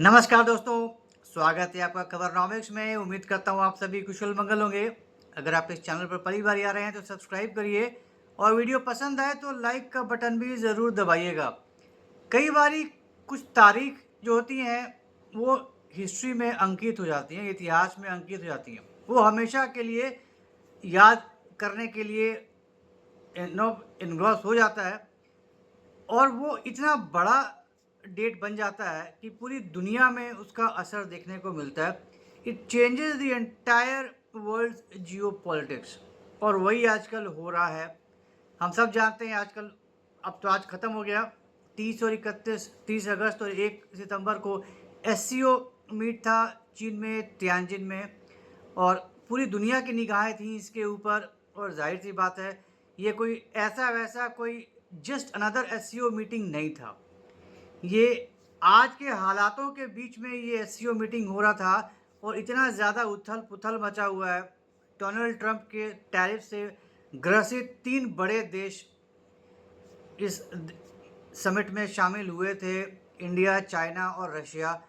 नमस्कार दोस्तों, स्वागत है आपका खबरनॉमिक्स में। उम्मीद करता हूँ आप सभी कुशल मंगल होंगे। अगर आप इस चैनल पर पहली बार आ रहे हैं तो सब्सक्राइब करिए और वीडियो पसंद आए तो लाइक का बटन भी ज़रूर दबाइएगा। कई बारी कुछ तारीख जो होती हैं वो हिस्ट्री में अंकित हो जाती हैं, इतिहास में अंकित हो जाती हैं। वो हमेशा के लिए याद करने के लिए इन्ग्रॉस हो जाता है और वो इतना बड़ा डेट बन जाता है कि पूरी दुनिया में उसका असर देखने को मिलता है। It changes the entire world geopolitics और वही आजकल हो रहा है। हम सब जानते हैं आजकल, अब तो आज ख़त्म हो गया, 30 अगस्त और 1 सितंबर को एससीओ मीट था चीन में, तियानजिन में, और पूरी दुनिया की निगाहें थी इसके ऊपर। और जाहिर सी बात है, ये कोई ऐसा वैसा कोई जस्ट अनदर एससीओ मीटिंग नहीं था। ये आज के हालातों के बीच में ये एससीओ मीटिंग हो रहा था और इतना ज़्यादा उथल पुथल मचा हुआ है। डोनाल्ड ट्रंप के टैरिफ से ग्रसित 3 बड़े देश इस समिट में शामिल हुए थे, इंडिया, चाइना और रशिया।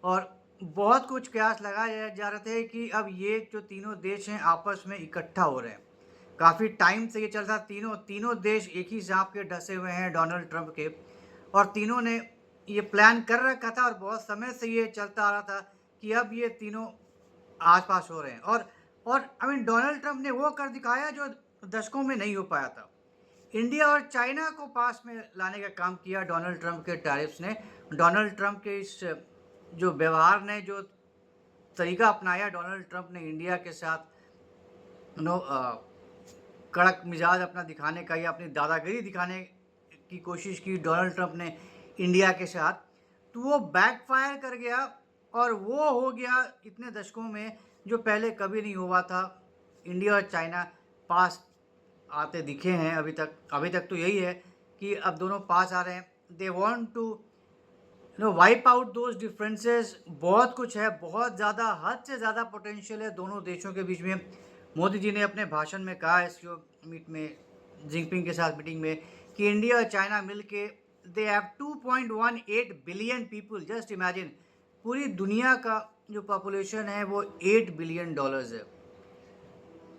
और बहुत कुछ कयास लगाए जा रहे थे कि अब ये जो तीनों देश हैं आपस में इकट्ठा हो रहे हैं। काफ़ी टाइम से ये चल रहा, तीनों देश एक ही सांप के डसे हुए हैं डोनाल्ड ट्रंप के, और तीनों ने ये प्लान कर रखा था और बहुत समय से ये चलता आ रहा था कि अब ये तीनों आस-पास हो रहे हैं। और डोनाल्ड ट्रंप ने वो कर दिखाया जो दशकों में नहीं हो पाया था। इंडिया और चाइना को पास में लाने का काम किया डोनाल्ड ट्रंप के टैरिफ्स ने। डोनाल्ड ट्रंप के इस जो व्यवहार ने, जो तरीका अपनाया डोनाल्ड ट्रंप ने इंडिया के साथ, कड़क मिजाज अपना दिखाने का या अपनी दादागिरी दिखाने की कोशिश की डोनाल्ड ट्रंप ने इंडिया के साथ, तो वो बैकफायर कर गया और वो हो गया इतने दशकों में जो पहले कभी नहीं हुआ था। इंडिया और चाइना पास आते दिखे हैं अभी तक तो यही है कि अब दोनों पास आ रहे हैं। They want to wipe out those differences. बहुत कुछ है, बहुत ज़्यादा, हद से ज़्यादा पोटेंशियल है दोनों देशों के बीच में। मोदी जी ने अपने भाषण में कहा एससीओ मीट में, जिनपिंग के साथ मीटिंग में, कि इंडिया और चाइना मिलके they have 2.18 billion people. Just imagine, पूरी दुनिया का जो पॉपुलेशन है वो $8 बिलियन है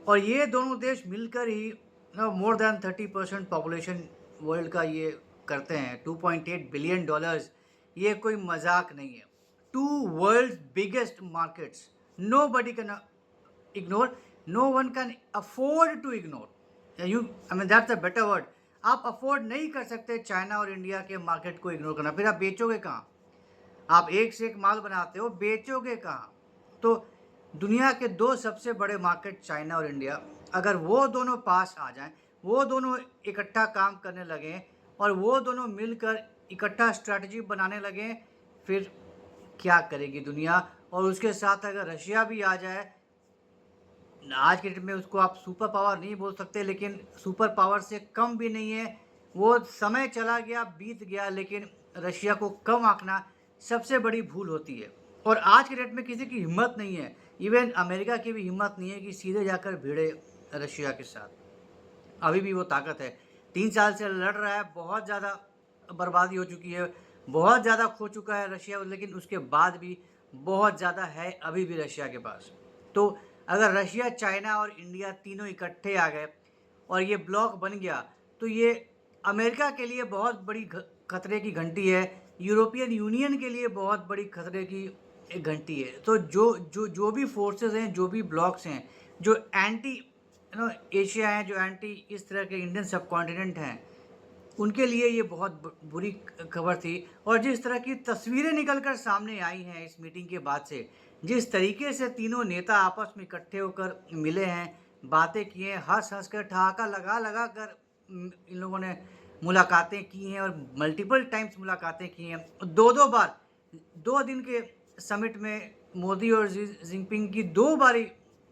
और ये दोनों देश मिलकर ही मोर देन 30% पॉपुलेशन वर्ल्ड का ये करते हैं। $2.8 बिलियन, ये कोई मजाक नहीं है। 2 world biggest markets, nobody can ignore, no one can afford to ignore. That's a better word. आप अफोर्ड नहीं कर सकते चाइना और इंडिया के मार्केट को इग्नोर करना। फिर आप बेचोगे कहाँ? आप एक से एक माल बनाते हो, बेचोगे कहाँ? तो दुनिया के 2 सबसे बड़े मार्केट चाइना और इंडिया, अगर वो दोनों पास आ जाएं, वो दोनों इकट्ठा काम करने लगें और वो दोनों मिलकर इकट्ठा स्ट्रैटेजी बनाने लगें, फिर क्या करेगी दुनिया? और उसके साथ अगर रशिया भी आ जाए, आज के डेट में उसको आप सुपर पावर नहीं बोल सकते, लेकिन सुपर पावर से कम भी नहीं है। वो समय चला गया, बीत गया, लेकिन रशिया को कम आंकना सबसे बड़ी भूल होती है। और आज के डेट में किसी की हिम्मत नहीं है, इवन अमेरिका की भी हिम्मत नहीं है कि सीधे जाकर भिड़े रशिया के साथ। अभी भी वो ताकत है, 3 साल से लड़ रहा है, बहुत ज़्यादा बर्बादी हो चुकी है, बहुत ज़्यादा खो चुका है रशिया, लेकिन उसके बाद भी बहुत ज़्यादा है अभी भी रशिया के पास। तो अगर रशिया, चाइना और इंडिया तीनों इकट्ठे आ गए और ये ब्लॉक बन गया, तो ये अमेरिका के लिए बहुत बड़ी खतरे की घंटी है, यूरोपियन यूनियन के लिए बहुत बड़ी खतरे की एक घंटी है। तो जो भी फोर्सेस हैं, जो भी ब्लॉक्स हैं, जो एंटी एशिया हैं, जो एंटी इस तरह के इंडियन सब कॉन्टिनेंट हैं, उनके लिए ये बहुत बुरी खबर थी। और जिस तरह की तस्वीरें निकल कर सामने आई हैं इस मीटिंग के बाद से, जिस तरीके से तीनों नेता आपस में इकट्ठे होकर मिले हैं, बातें की हैं, हंस हंस कर, ठहाका लगा लगा कर इन लोगों ने मुलाकातें की हैं और मल्टीपल टाइम्स मुलाकातें की हैं। 2-2 बार, 2 दिन के समिट में मोदी और जिनपिंग की 2 बारी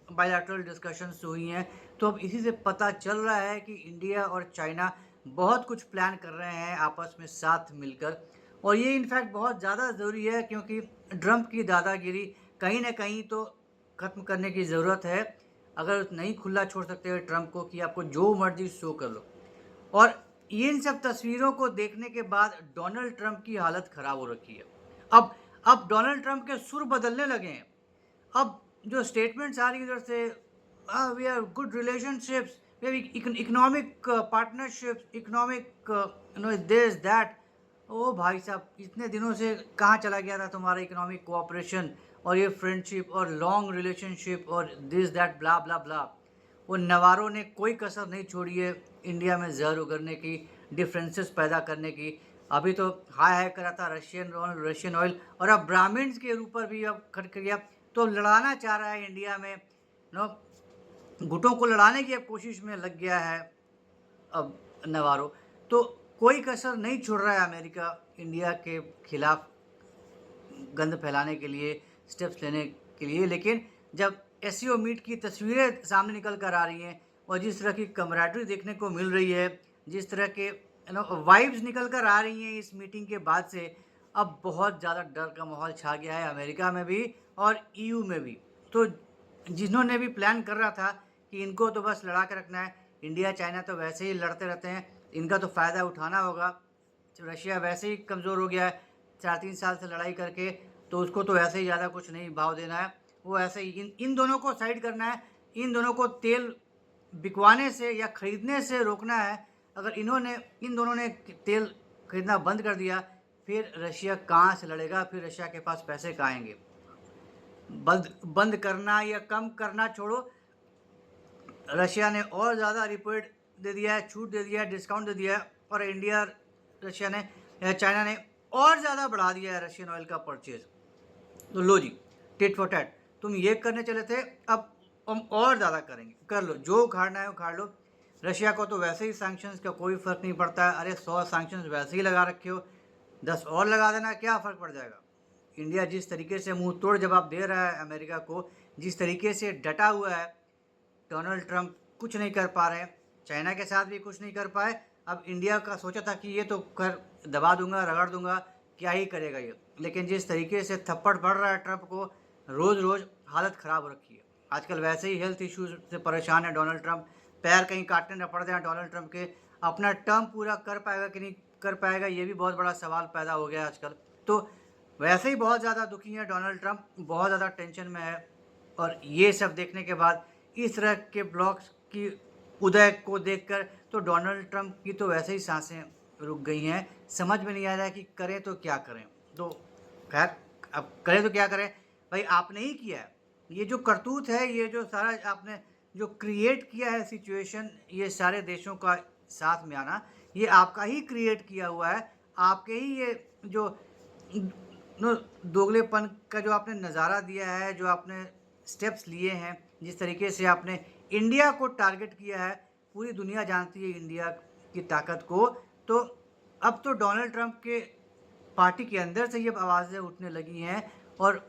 बायलैटरल डिस्कशंस हुई हैं। तो अब इसी से पता चल रहा है कि इंडिया और चाइना बहुत कुछ प्लान कर रहे हैं आपस में साथ मिलकर। और ये इनफैक्ट बहुत ज़्यादा ज़रूरी है, क्योंकि ट्रंप की दादागिरी कहीं ना कहीं तो ख़त्म करने की ज़रूरत है। अगर नहीं खुला छोड़ सकते हैं ट्रंप को कि आपको जो मर्जी शो कर लो। और इन सब तस्वीरों को देखने के बाद डोनाल्ड ट्रंप की हालत ख़राब हो रखी है। अब अब डोनाल्ड ट्रंप के सुर बदलने लगे हैं। अब जो स्टेटमेंट्स आ रही है इधर से, we are good relationships, we have economic partnerships, economic this that. ओ भाई साहब, इतने दिनों से कहाँ चला गया था तुम्हारा इकोनॉमिक कोऑपरेशन और ये फ्रेंडशिप और लॉन्ग रिलेशनशिप और दिस दैट ब्ला ब्ला ब्ला। वो नवारों ने कोई कसर नहीं छोड़ी है इंडिया में जहर उगरने की, डिफरेंसेस पैदा करने की। अभी तो हाय हाय करा था रशियन ऑयल, और अब ब्राह्मण्स के ऊपर भी अब खट किया, तो लड़ाना चाह रहा है इंडिया में, नो, गुटों को लड़ाने की अब कोशिश में लग गया है अब नवारो। तो कोई कसर नहीं छोड़ रहा है अमेरिका इंडिया के खिलाफ गंद फैलाने के लिए, स्टेप्स लेने के लिए। लेकिन जब एससीओ मीट की तस्वीरें सामने निकल कर आ रही हैं और जिस तरह की कमराडरी देखने को मिल रही है, जिस तरह के वाइब्स निकल कर आ रही हैं इस मीटिंग के बाद से, अब बहुत ज़्यादा डर का माहौल छा गया है अमेरिका में भी और ईयू में भी। तो जिन्होंने भी प्लान कर रहा था कि इनको तो बस लड़ा के रखना है, इंडिया चाइना तो वैसे ही लड़ते रहते हैं, इनका तो फ़ायदा उठाना होगा, रशिया वैसे ही कमज़ोर हो गया है 4-3 साल से लड़ाई करके, तो उसको तो वैसे ही ज़्यादा कुछ नहीं भाव देना है, वो ऐसे ही इन दोनों को साइड करना है, इन दोनों को तेल बिकवाने से या ख़रीदने से रोकना है। अगर इन दोनों ने तेल खरीदना बंद कर दिया, फिर रशिया कहाँ से लड़ेगा, फिर रशिया के पास पैसे कहाँ आएंगे। बंद करना या कम करना छोड़ो, रशिया ने और ज़्यादा रिपोर्ट दे दिया है, छूट दे दिया है, डिस्काउंट दे दिया है, और रशिया ने चाइना ने और ज़्यादा बढ़ा दिया है रशियन ऑयल का परचेज। तो लो जी, टिट फॉर टैट, तुम ये करने चले थे, अब हम और ज़्यादा करेंगे, कर लो जो उखाड़ना है उखाड़ लो। रशिया को तो वैसे ही सैंक्शंस का कोई फ़र्क नहीं पड़ता है, अरे 100 सैंक्शंस वैसे ही लगा रखे हो, 10 और लगा देना, क्या फ़र्क पड़ जाएगा। इंडिया जिस तरीके से मुंह तोड़ जवाब दे रहा है अमेरिका को, जिस तरीके से डटा हुआ है, डोनाल्ड ट्रंप कुछ नहीं कर पा रहे हैं, चाइना के साथ भी कुछ नहीं कर पाए। अब इंडिया का सोचा था कि ये तो कर दबा दूंगा, रगड़ दूंगा, क्या ही करेगा ये, लेकिन जिस तरीके से थप्पड़ पड़ रहा है ट्रंप को, रोज़ रोज़ हालत ख़राब हो रखी है। आजकल वैसे ही हेल्थ इश्यूज से परेशान है डोनाल्ड ट्रंप, पैर कहीं काटने न पड़ जाए डोनाल्ड ट्रंप के, अपना टर्म पूरा कर पाएगा कि नहीं कर पाएगा, ये भी बहुत बड़ा सवाल पैदा हो गया है आजकल। तो वैसे ही बहुत ज़्यादा दुखी है डोनाल्ड ट्रंप, बहुत ज़्यादा टेंशन में है, और ये सब देखने के बाद, इस तरह के ब्लॉग्स की उदय को देखकर, तो डोनाल्ड ट्रंप की तो वैसे ही सांसें रुक गई हैं, समझ में नहीं आ रहा है कि करें तो क्या करें। तो खैर, अब करें तो क्या करें, भाई आपने ही किया है ये जो करतूत है, ये जो सारा आपने जो क्रिएट किया है सिचुएशन, ये सारे देशों का साथ में आना, ये आपका ही क्रिएट किया हुआ है, आपके ही ये जो दोगलेपन का जो आपने नज़ारा दिया है, जो आपने स्टेप्स लिए हैं, जिस तरीके से आपने इंडिया को टारगेट किया है, पूरी दुनिया जानती है इंडिया की ताकत को। तो अब तो डोनाल्ड ट्रंप के पार्टी के अंदर से ये आवाज़ें उठने लगी हैं, और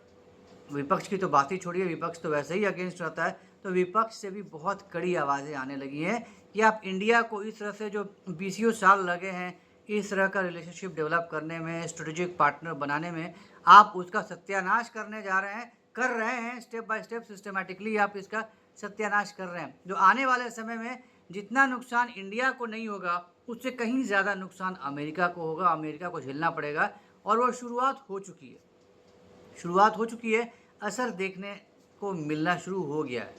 विपक्ष की तो बात ही छोड़िए, विपक्ष तो वैसे ही अगेंस्ट रहता है, तो विपक्ष से भी बहुत कड़ी आवाज़ें आने लगी हैं कि आप इंडिया को इस तरह से जो 20 साल लगे हैं इस तरह का रिलेशनशिप डेवलप करने में, स्ट्रेटेजिक पार्टनर बनाने में, आप उसका सत्यानाश करने जा रहे हैं, कर रहे हैं, स्टेप बाय स्टेप सिस्टमेटिकली आप इसका सत्यानाश कर रहे हैं, जो आने वाले समय में जितना नुकसान इंडिया को नहीं होगा, उससे कहीं ज़्यादा नुकसान अमेरिका को होगा, अमेरिका को झेलना पड़ेगा, और वो शुरुआत हो चुकी है, असर देखने को मिलना शुरू हो गया है।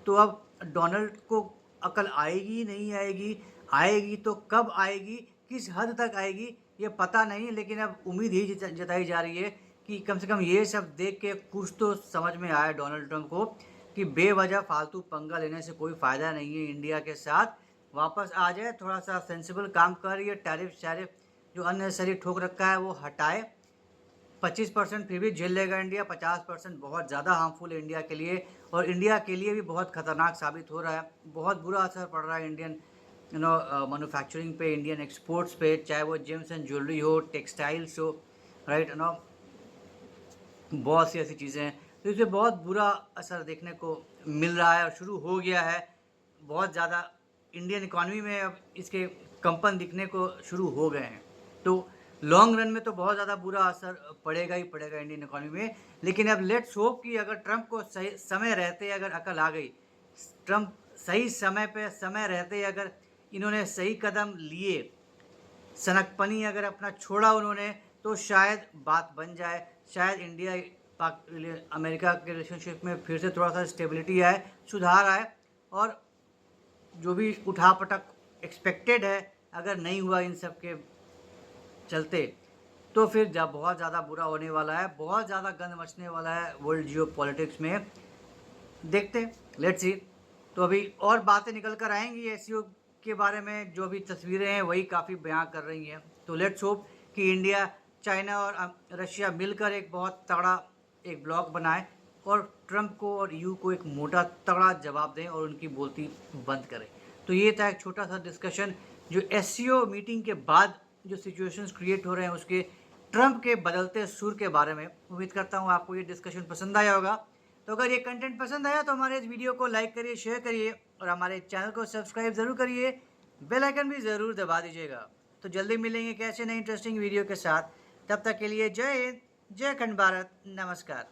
तो अब डोनाल्ड को अकल आएगी नहीं आएगी, आएगी तो कब आएगी, किस हद तक आएगी, ये पता नहीं, लेकिन अब उम्मीद ही जताई जा रही है कि कम से कम ये सब देख के कुछ तो समझ में आया डोनाल्ड ट्रंप को कि बेवजह फालतू पंगा लेने से कोई फ़ायदा नहीं है इंडिया के साथ, वापस आ जाए, थोड़ा सा सेंसिबल काम कर, ये टैरिफ जो अननेसेसरी ठोक रखा है वो हटाए। 25% फिर भी झेल लेगा इंडिया, 50% बहुत ज़्यादा हार्मफुल है इंडिया के लिए, और इंडिया के लिए भी बहुत खतरनाक साबित हो रहा है, बहुत बुरा असर पड़ रहा है इंडियन मैन्युफैक्चरिंग पे, इंडियन एक्सपोर्ट्स पे, चाहे वो जेम्स एंड ज्वेलरी हो, टेक्सटाइल्स हो, राइट, बहुत सी ऐसी चीज़ें हैं, तो इससे बहुत बुरा असर देखने को मिल रहा है और शुरू हो गया है। बहुत ज़्यादा इंडियन इकॉनमी में अब इसके कंपन दिखने को शुरू हो गए हैं। तो लॉन्ग रन में तो बहुत ज़्यादा बुरा असर पड़ेगा ही पड़ेगा इंडियन इकॉनमी में, लेकिन अब लेट्स होप कि अगर ट्रंप को सही समय रहते अगर अकल आ गई, ट्रंप सही समय पे समय रहते अगर इन्होंने सही कदम लिए, सनकपनी अगर अपना छोड़ा उन्होंने, तो शायद बात बन जाए, शायद इंडिया पाक अमेरिका के रिलेशनशिप में फिर से थोड़ा सा स्टेबिलिटी आए, सुधार आए, और जो भी उठापटक एक्सपेक्टेड है अगर नहीं हुआ इन सब के चलते, तो फिर जब बहुत ज़्यादा बुरा होने वाला है, बहुत ज़्यादा गंद मचने वाला है वर्ल्ड जियो पॉलिटिक्स में। देखते हैं, लेट्स सी। तो अभी और बातें निकल कर आएंगी एससीओ के बारे में, जो भी तस्वीरें हैं वही काफ़ी बयां कर रही हैं। तो लेट्स होप कि इंडिया, चाइना और रशिया मिलकर एक बहुत तगड़ा एक ब्लॉक बनाए और ट्रंप को और यू को एक मोटा तगड़ा जवाब दें और उनकी बोलती बंद करें। तो ये था एक छोटा सा डिस्कशन जो एससीओ मीटिंग के बाद जो सिचुएशंस क्रिएट हो रहे हैं उसके, ट्रंप के बदलते सुर के बारे में। उम्मीद करता हूँ आपको ये डिस्कशन पसंद आया होगा। तो अगर ये कंटेंट पसंद आया तो हमारे इस वीडियो को लाइक करिए, शेयर करिए और हमारे चैनल को सब्सक्राइब ज़रूर करिए, बेल आइकन भी ज़रूर दबा दीजिएगा। तो जल्दी मिलेंगे कैसे नए इंटरेस्टिंग वीडियो के साथ। तब तक के लिए जय हिंद, जय खंड भारत, नमस्कार।